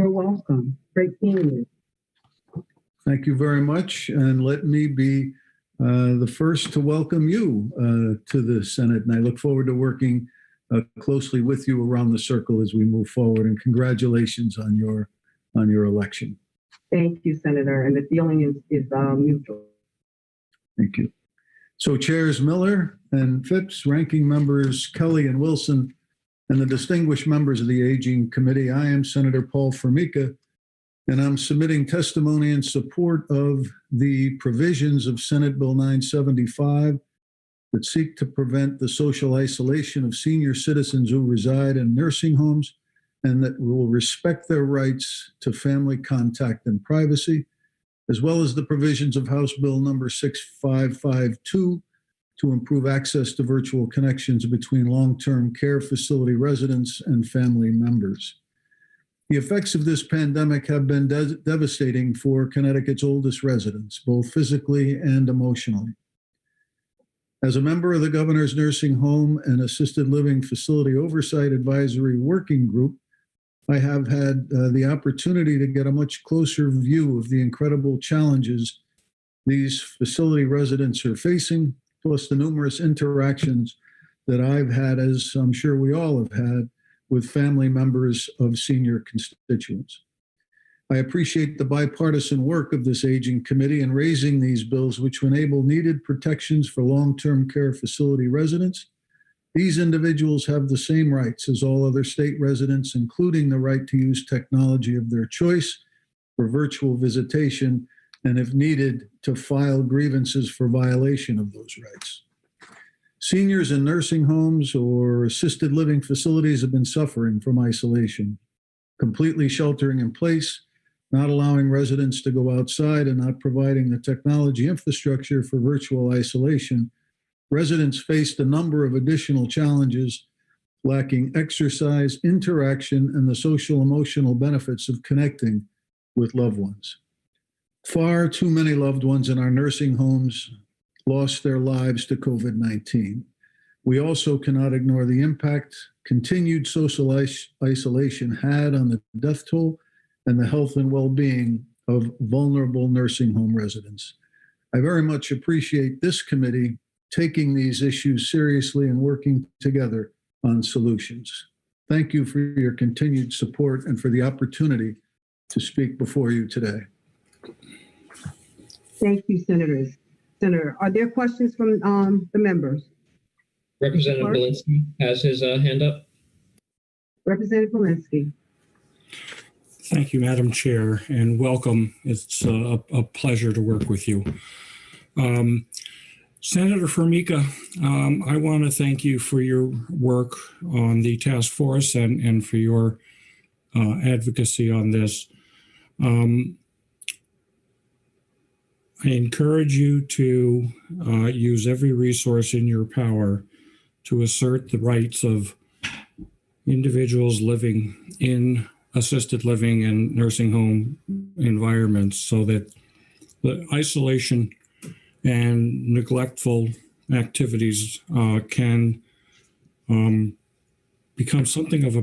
You're welcome. Great seeing you. Thank you very much. And let me be the first to welcome you to the Senate. And I look forward to working closely with you around the circle as we move forward. And congratulations on your election. Thank you, Senator. And the feeling is mutual. Thank you. So Chairs Miller and Phipps, ranking members Kelly and Wilson, and the distinguished members of the Aging Committee, I am Senator Paul Formica, and I'm submitting testimony in support of the provisions of Senate Bill 975 that seek to prevent the social isolation of senior citizens who reside in nursing homes and that will respect their rights to family contact and privacy, as well as the provisions of House Bill number 6552 to improve access to virtual connections between long-term care facility residents and family members. The effects of this pandemic have been devastating for Connecticut's oldest residents, both physically and emotionally. As a member of the Governor's Nursing Home and Assisted Living Facility Oversight Advisory Working Group, I have had the opportunity to get a much closer view of the incredible challenges these facility residents are facing, plus the numerous interactions that I've had, as I'm sure we all have had, with family members of senior constituents. I appreciate the bipartisan work of this Aging Committee in raising these bills, which enable needed protections for long-term care facility residents. These individuals have the same rights as all other state residents, including the right to use technology of their choice for virtual visitation, and if needed, to file grievances for violation of those rights. Seniors in nursing homes or assisted living facilities have been suffering from isolation, completely sheltering in place, not allowing residents to go outside, and not providing the technology infrastructure for virtual isolation. Residents faced a number of additional challenges, lacking exercise, interaction, and the social emotional benefits of connecting with loved ones. Far too many loved ones in our nursing homes lost their lives to COVID-19. We also cannot ignore the impact continued social isolation had on the death toll and the health and well-being of vulnerable nursing home residents. I very much appreciate this committee taking these issues seriously and working together on solutions. Thank you for your continued support and for the opportunity to speak before you today. Thank you, Senators. Senator, are there questions from the members? Representative Belinsky has his hand up. Representative Belinsky. Thank you, Madam Chair, and welcome. It's a pleasure to work with you. Senator Formica, I want to thank you for your work on the task force and for your advocacy on this. I encourage you to use every resource in your power to assert the rights of individuals living in assisted living and nursing home environments so that the isolation and neglectful activities can become something of a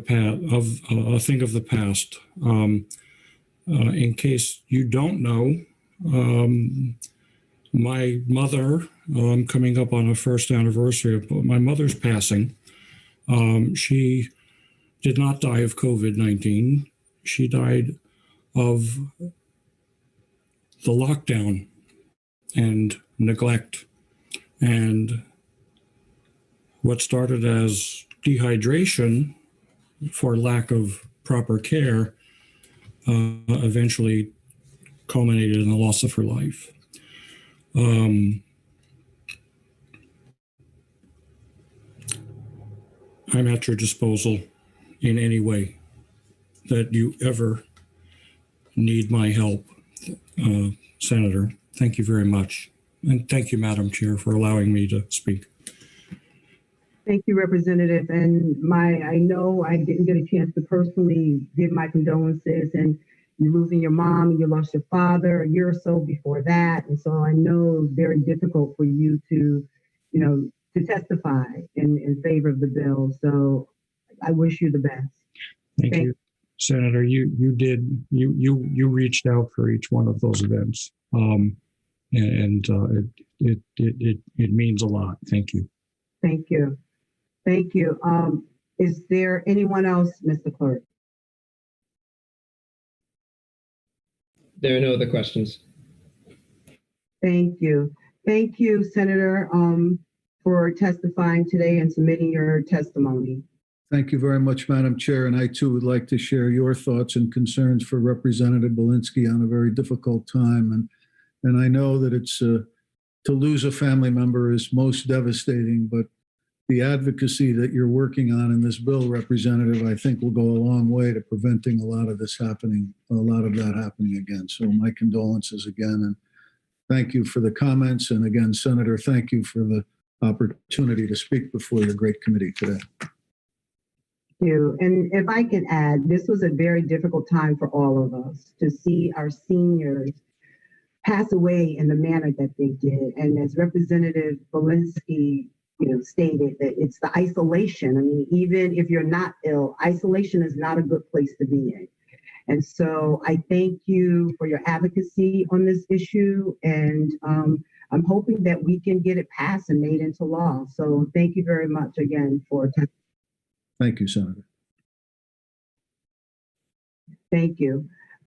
thing of the past. In case you don't know, my mother, coming up on her first anniversary of my mother's passing, she did not die of COVID-19. She died of the lockdown and neglect, and what started as dehydration for lack of proper care eventually culminated in the loss of her life. I'm at your disposal in any way that you ever need my help, Senator. Thank you very much. And thank you, Madam Chair, for allowing me to speak. Thank you, Representative. And I know I didn't get a chance to personally give my condolences, and you're losing your mom and you lost your father a year or so before that. And so I know very difficult for you to, to testify in favor of the bill. So I wish you the best. Thank you. Senator, you reached out for each one of those events. It means a lot. Thank you. Thank you. Thank you. Is there anyone else, Mr. Clerk? There are no other questions. Thank you. Thank you, Senator, for testifying today and submitting your testimony. Thank you very much, Madam Chair. And I too would like to share your thoughts and concerns for Representative Belinsky on a very difficult time. And I know that it's to lose a family member is most devastating, but the advocacy that you're working on in this bill, Representative, I think will go a long way to preventing a lot of this happening, a lot of that happening again. So my condolences again, and thank you for the comments. And again, Senator, thank you for the opportunity to speak before your great committee today. You. And if I can add, this was a very difficult time for all of us to see our seniors pass away in the manner that they did. And as Representative Belinsky, stated, that it's the isolation. I mean, even if you're not ill, isolation is not a good place to be in. And so I thank you for your advocacy on this issue. And I'm hoping that we can get it passed and made into law. So thank you very much again for Thank you, Senator. Thank you.